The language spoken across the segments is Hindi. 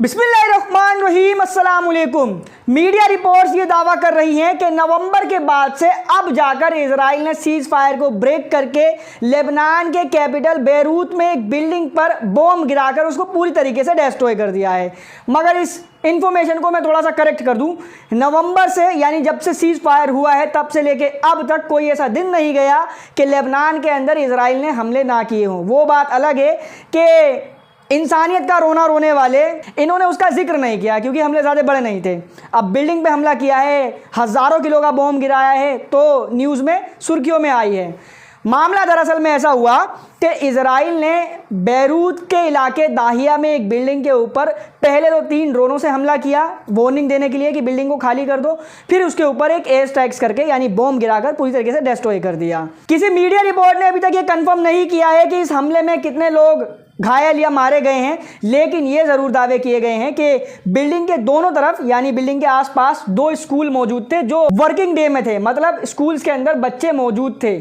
बिस्मिल्लाहिर्रहमानिर्रहीम, अस्सलाम वालेकुम। मीडिया रिपोर्ट्स ये दावा कर रही हैं कि नवंबर के बाद से अब जाकर इजराइल ने सीज फायर को ब्रेक करके लेबनान के कैपिटल बेरूत में एक बिल्डिंग पर बॉम्ब गिराकर उसको पूरी तरीके से डिस्ट्रॉय कर दिया है। मगर इस इंफॉर्मेशन को मैं थोड़ा सा करेक्ट कर दूं, नवंबर से यानी जब से सीज फायर हुआ है तब से लेके अब तक कोई ऐसा दिन नहीं गया कि लेबनान के अंदर इजराइल ने हमले ना किए हों। वो बात अलग है कि इंसानियत का रोना रोने वाले इन्होंने उसका जिक्र नहीं किया क्योंकि हमले ज़्यादा बड़े नहीं थे। अब बिल्डिंग पे हमला किया है, हज़ारों किलो का बॉम्ब गिराया है तो न्यूज़ में सुर्खियों में आई है। मामला दरअसल में ऐसा हुआ कि इजराइल ने बेरूत के इलाके दाहिया में एक बिल्डिंग के ऊपर पहले तो 3 ड्रोनों से हमला किया वार्निंग देने के लिए कि बिल्डिंग को खाली कर दो, फिर उसके ऊपर एक एयर स्ट्राइक्स करके यानी बॉम्ब गिराकर पूरी तरीके से डिस्ट्रॉय कर दिया। किसी मीडिया रिपोर्ट ने अभी तक ये कंफर्म नहीं किया है कि इस हमले में कितने लोग घायल या मारे गए हैं, लेकिन ये ज़रूर दावे किए गए हैं कि बिल्डिंग के दोनों तरफ यानी बिल्डिंग के आसपास 2 स्कूल मौजूद थे जो वर्किंग डे में थे, मतलब स्कूल्स के अंदर बच्चे मौजूद थे।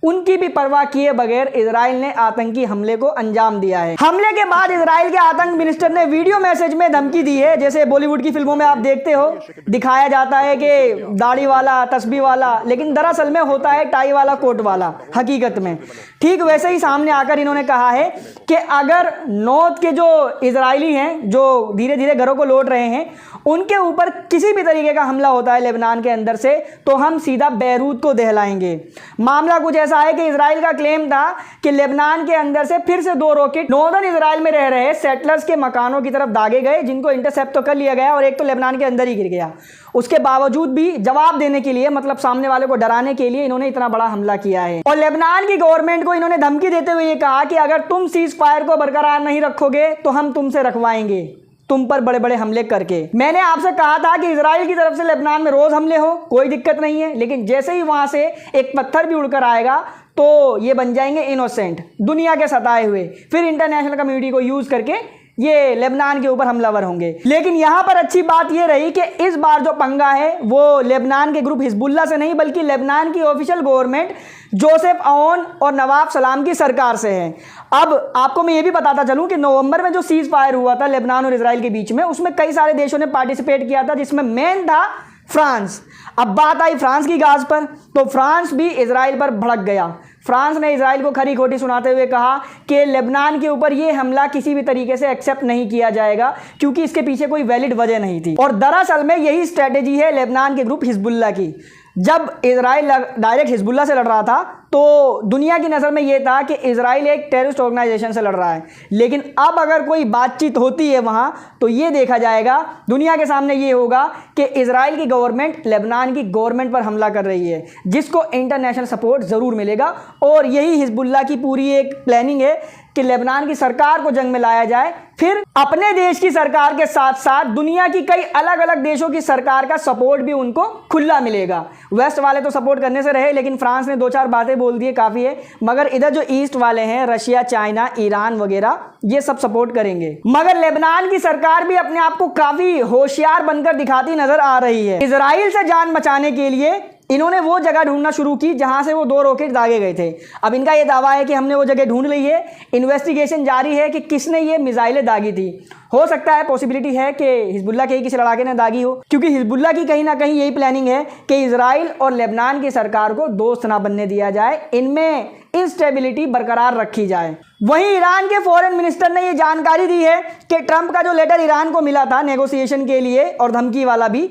उनकी भी परवाह किए बगैर इजराइल ने आतंकी हमले को अंजाम दिया है। हमले के बाद इजराइल के आतंक मिनिस्टर ने वीडियो मैसेज में धमकी दी है। जैसे बॉलीवुड की फिल्मों में आप देखते हो दिखाया जाता है कि दाढ़ी वाला तस्बीह वाला, लेकिन दरअसल में होता है टाई वाला कोट वाला हकीकत में। ठीक वैसे ही सामने आकर इन्होंने कहा है कि अगर नॉर्थ के जो इजरायली हैं जो धीरे धीरे घरों को लौट रहे हैं उनके ऊपर किसी भी तरीके का हमला होता है लेबनान के अंदर से तो हम सीधा बेरूत को दहलाएंगे। मामला कुछ ऐसा है कि इजराइल का क्लेम था कि लेबनान के अंदर से फिर से 2 रॉकेट नॉर्दर्न इजराइल में रह रहे सेटलर्स के मकानों की तरफ दागे गए, जिनको इंटरसेप्ट तो कर लिया गया और एक तो लेबनान के अंदर ही गिर गया। उसके बावजूद भी जवाब देने के लिए, मतलब सामने वाले को डराने के लिए इन्होंने इतना बड़ा हमला किया है। और लेबनान की गवर्नमेंट को इन्होंने धमकी देते हुए ये कहा कि अगर तुम सीज फायर को बरकरार नहीं रखोगे तो हम तुमसे रखवाएंगे, तुम पर बड़े बड़े हमले करके। मैंने आपसे कहा था कि इजराइल की तरफ से लेबनान में रोज हमले हो, कोई दिक्कत नहीं है, लेकिन जैसे ही वहां से एक पत्थर भी उड़कर आएगा तो ये बन जाएंगे इनोसेंट, दुनिया के सताए हुए, फिर इंटरनेशनल कम्युनिटी को यूज करके ये लेबनान के ऊपर हमलावर होंगे। लेकिन यहां पर अच्छी बात ये रही कि इस बार जो पंगा है वो लेबनान के ग्रुप हिजबुल्लाह से नहीं बल्कि लेबनान की ऑफिशियल गवर्नमेंट जोसेफ आउन और नवाब सलाम की सरकार से है। अब आपको मैं ये भी बताता चलूं कि नवंबर में जो सीज फायर हुआ था लेबनान और इजराइल के बीच में, उसमें कई सारे देशों ने पार्टिसिपेट किया था, जिसमें मेन था फ्रांस। अब बात आई फ्रांस की गाज पर तो फ्रांस भी इजराइल पर भड़क गया। फ्रांस ने इजराइल को खरी खोटी सुनाते हुए कहा कि लेबनान के ऊपर यह हमला किसी भी तरीके से एक्सेप्ट नहीं किया जाएगा क्योंकि इसके पीछे कोई वैलिड वजह नहीं थी। और दरअसल में यही स्ट्रेटेजी है लेबनान के ग्रुप हिजबुल्लाह की। जब इजराइल डायरेक्ट हिजबुल्लाह से लड़ रहा था तो दुनिया की नज़र में यह था कि इजराइल एक टेररिस्ट ऑर्गेनाइजेशन से लड़ रहा है, लेकिन अब अगर कोई बातचीत होती है वहां तो ये देखा जाएगा, दुनिया के सामने ये होगा कि इजराइल की गवर्नमेंट लेबनान की गवर्नमेंट पर हमला कर रही है, जिसको इंटरनेशनल सपोर्ट ज़रूर मिलेगा। और यही हिजबुल्लाह की पूरी एक प्लानिंग है कि लेबनान की सरकार को जंग में लाया जाए, फिर अपने देश की सरकार के साथ साथ दुनिया की कई अलग अलग देशों की सरकार का सपोर्ट भी उनको खुला मिलेगा। वेस्ट वाले तो सपोर्ट करने से रहे, लेकिन फ्रांस ने 2-4 बातें बोल दी काफ़ी है, मगर इधर जो ईस्ट वाले हैं रशिया, चाइना, ईरान वगैरह ये सब सपोर्ट करेंगे। मगर लेबनान की सरकार भी अपने आप को काफ़ी होशियार बनकर दिखाती नजर आ रही है। इजराइल से जान बचाने के लिए इन्होंने वो जगह ढूंढना शुरू की जहां से वो 2 रॉकेट दागे गए थे। अब इनका ये दावा है कि हमने वो जगह ढूंढ ली है, इन्वेस्टिगेशन जारी है कि किसने ये मिसाइलें दागी थी। हो सकता है, पॉसिबिलिटी है कि हिजबुल्लाह के ही किसी लड़ाके ने दागी हो, क्योंकि हिजबुल्लाह की कहीं ना कहीं यही प्लानिंग है कि इजराइल और लेबनान की सरकार को दोस्त ना बनने दिया जाए, इनमें इंस्टेबिलिटी बरकरार रखी जाए। वहीं ईरान के फॉरेन मिनिस्टर ने यह जानकारी दी है कि ट्रंप का जो लेटर ईरान को मिला था नेगोशिएशन के लिए और धमकी वाला भी,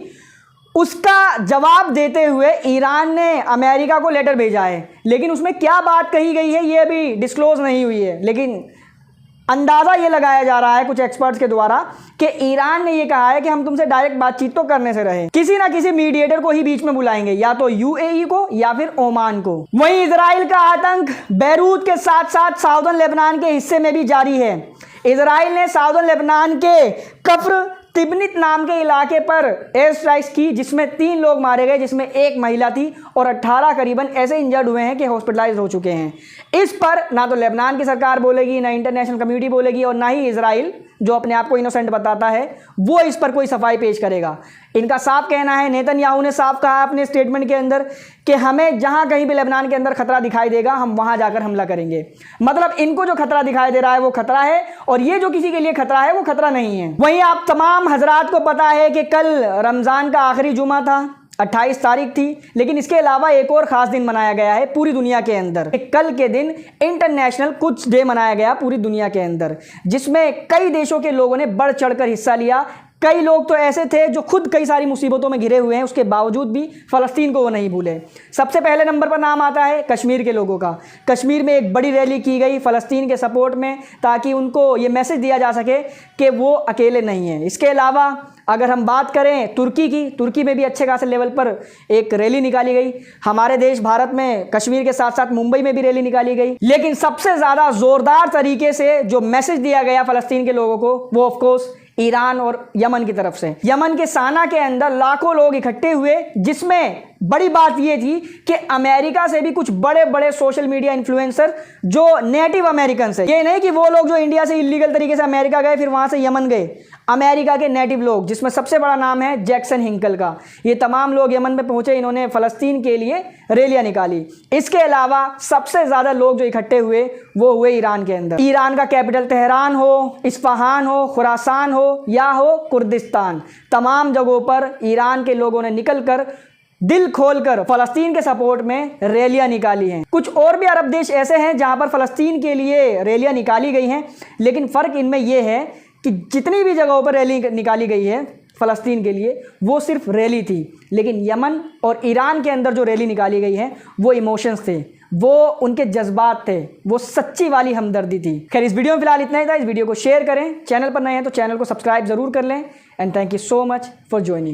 उसका जवाब देते हुए ईरान ने अमेरिका को लेटर भेजा है। लेकिन उसमें क्या बात कही गई है ये अभी डिस्क्लोज नहीं हुई है, लेकिन अंदाज़ा ये लगाया जा रहा है कुछ एक्सपर्ट्स के द्वारा कि ईरान ने ये कहा है कि हम तुमसे डायरेक्ट बातचीत तो करने से रहे, किसी ना किसी मीडिएटर को ही बीच में बुलाएंगे, या तो यूएई को या फिर ओमान को। वहीं इजराइल का आतंक बेरूत के साथ साथ साउदर्न लेबनान के हिस्से में भी जारी है। इजराइल ने साउदर्न लेबनान के कफ्र, तिबनित नाम के इलाके पर एयर स्ट्राइक्स की, जिसमें 3 लोग मारे गए, जिसमें एक महिला थी और 18 करीबन ऐसे इंजर्ड हुए हैं कि हॉस्पिटलाइज हो चुके हैं। इस पर ना तो लेबनान की सरकार बोलेगी, ना इंटरनेशनल कम्युनिटी बोलेगी, और ना ही इजराइल जो अपने आप को इनोसेंट बताता है वो इस पर कोई सफाई पेश करेगा। इनका साफ कहना है, नेतन्याहू ने साफ कहा अपने स्टेटमेंट के अंदर कि हमें जहां कहीं भी लेबनान के अंदर खतरा दिखाई देगा हम वहां जाकर हमला करेंगे। मतलब इनको जो खतरा दिखाई दे रहा है वो खतरा है, और ये जो किसी के लिए खतरा है वो खतरा नहीं है। वहीं आप तमाम हजरात को पता है कि कल रमज़ान का आखिरी जुमा था, 28 तारीख थी, लेकिन इसके अलावा एक और ख़ास दिन मनाया गया है पूरी दुनिया के अंदर। कल के दिन इंटरनेशनल कुड्स डे मनाया गया पूरी दुनिया के अंदर, जिसमें कई देशों के लोगों ने बढ़ चढ़कर हिस्सा लिया। कई लोग तो ऐसे थे जो खुद कई सारी मुसीबतों में घिरे हुए हैं, उसके बावजूद भी फ़लस्तीन को वो नहीं भूले। सबसे पहले नंबर पर नाम आता है कश्मीर के लोगों का। कश्मीर में एक बड़ी रैली की गई फ़लस्तीन के सपोर्ट में, ताकि उनको ये मैसेज दिया जा सके कि वो अकेले नहीं हैं। इसके अलावा अगर हम बात करें तुर्की की, तुर्की में भी अच्छे खासे लेवल पर एक रैली निकाली गई। हमारे देश भारत में कश्मीर के साथ साथ मुंबई में भी रैली निकाली गई। लेकिन सबसे ज़्यादा ज़ोरदार तरीके से जो मैसेज दिया गया फ़लस्तीन के लोगों को वो ऑफकोर्स ईरान और यमन की तरफ से। यमन के साना के अंदर लाखों लोग इकट्ठे हुए, जिसमें बड़ी बात यह थी कि अमेरिका से भी कुछ बड़े बड़े सोशल मीडिया इन्फ्लुएंसर जो नेटिव अमेरिकन है, ये नहीं कि वो लोग जो इंडिया से इलीगल तरीके से अमेरिका गए फिर वहां से यमन गए, अमेरिका के नेटिव लोग, जिसमें सबसे बड़ा नाम है जैक्सन हिंकल का, ये तमाम लोग यमन में पहुंचे। इन्होंने फ़लस्तीन के लिए रैलियां निकाली। इसके अलावा सबसे ज़्यादा लोग जो इकट्ठे हुए वो हुए ईरान के अंदर। ईरान का कैपिटल तेहरान हो, इस्फहान हो, खुरासान हो या हो कुर्दिस्तान, तमाम जगहों पर ईरान के लोगों ने निकलकर दिल खोलकर फ़लस्तीन के सपोर्ट में रैलियां निकाली हैं। कुछ और भी अरब देश ऐसे हैं जहां पर फ़लस्तीन के लिए रैलियां निकाली गई हैं, लेकिन फ़र्क इनमें यह है कि जितनी भी जगहों पर रैली निकाली गई है फ़लस्तीन के लिए वो सिर्फ रैली थी, लेकिन यमन और ईरान के अंदर जो रैली निकाली गई है वो इमोशंस थे, वो उनके जज्बात थे, वो सच्ची वाली हमदर्दी थी। खैर इस वीडियो में फिलहाल इतना ही था। इस वीडियो को शेयर करें, चैनल पर नए हैं तो चैनल को सब्सक्राइब ज़रूर कर लें। And thank you so much for joining.